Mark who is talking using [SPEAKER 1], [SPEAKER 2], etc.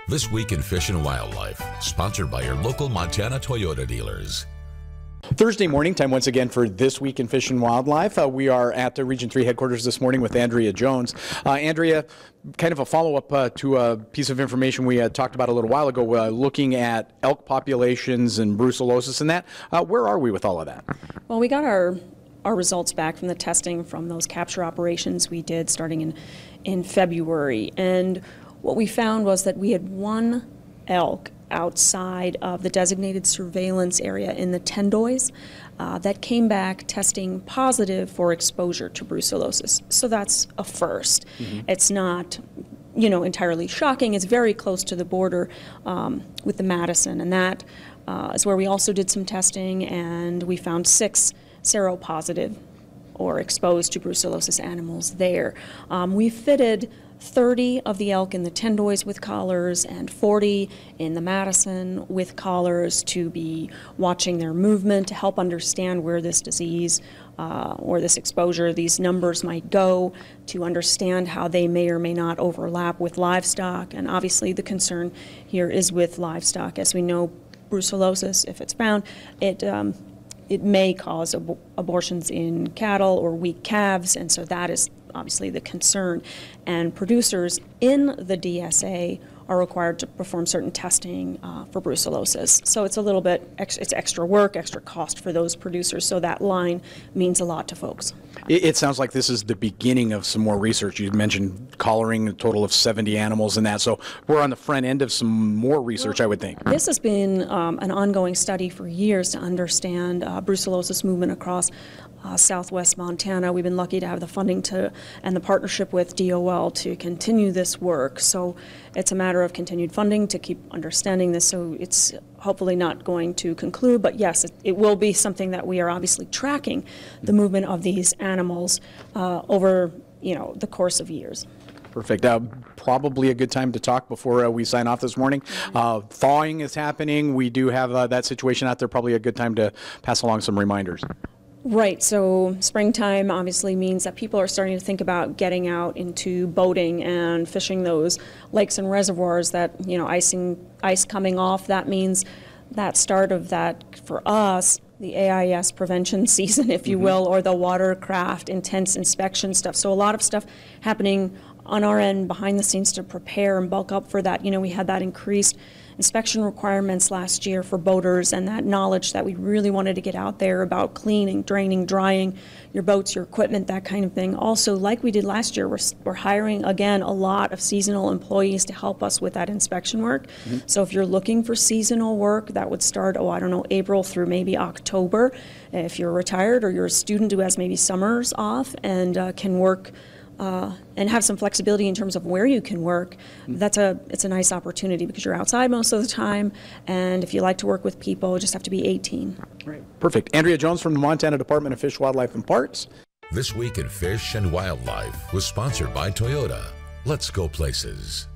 [SPEAKER 1] This Week in Fish and Wildlife, sponsored by your local Montana Toyota dealers.
[SPEAKER 2] Thursday morning time once again for This Week in Fish and Wildlife. We are at the Region 3 headquarters this morning with Andrea Jones. Andrea, kind of a follow-up to a piece of information we had talked about a little while ago, looking at elk populations and brucellosis and that. Where are we with all of that?
[SPEAKER 3] Well, we got our results back from the testing from those capture operations we did starting in February. And what we found was that we had one elk outside of the designated surveillance area in the Tendoys that came back testing positive for exposure to brucellosis. So that's a first. It's not, entirely shocking. It's very close to the border with the Madison, and that is where we also did some testing, and we found 6 seropositive or exposed to brucellosis animals there. We fitted 30 of the elk in the Tendoys with collars and 40 in the Madison with collars to be watching their movement to help understand where this disease or this exposure, these numbers might go, to understand how they may or may not overlap with livestock. And obviously the concern here is with livestock. As we know, brucellosis, if it's found, it may cause abortions in cattle or weak calves, and so that is obviously the concern. And producers in the DSA are required to perform certain testing for brucellosis. So it's a little bit, it's extra work, extra cost for those producers, so that line means a lot to folks.
[SPEAKER 2] It sounds like this is the beginning of some more research. You mentioned collaring a total of 70 animals and that, so we're on the front end of some more research, I would think.
[SPEAKER 3] This has been an ongoing study for years to understand brucellosis movement across Southwest Montana. We've been lucky to have the funding and the partnership with DOL to continue this work. So it's a matter of continued funding to keep understanding this. So it's hopefully not going to conclude, but yes, it will be something that we are obviously tracking the movement of these animals over the course of years.
[SPEAKER 2] Perfect. Probably a good time to talk before we sign off this morning. Thawing is happening. We do have that situation out there. Probably a good time to pass along some reminders.
[SPEAKER 3] Right, so springtime obviously means that people are starting to think about getting out into boating and fishing those lakes and reservoirs that, ice coming off. That means that start of that, for us, the AIS prevention season, if you will, or the watercraft intense inspection stuff. So a lot of stuff happening on our end behind the scenes to prepare and bulk up for that. We had that increased inspection requirements last year for boaters, and that knowledge that we really wanted to get out there about cleaning, draining, drying your boats, your equipment, that kind of thing. Also, like we did last year, we're hiring, again, a lot of seasonal employees to help us with that inspection work. So if you're looking for seasonal work, that would start, April through maybe October. If you're retired or you're a student who has maybe summers off and can work and have some flexibility in terms of where you can work, it's a nice opportunity because you're outside most of the time, and if you like to work with people, you just have to be 18.
[SPEAKER 2] Right. Perfect. Andrea Jones from the Montana Department of Fish, Wildlife, and Parks.
[SPEAKER 1] This Week in Fish and Wildlife was sponsored by Toyota. Let's go places.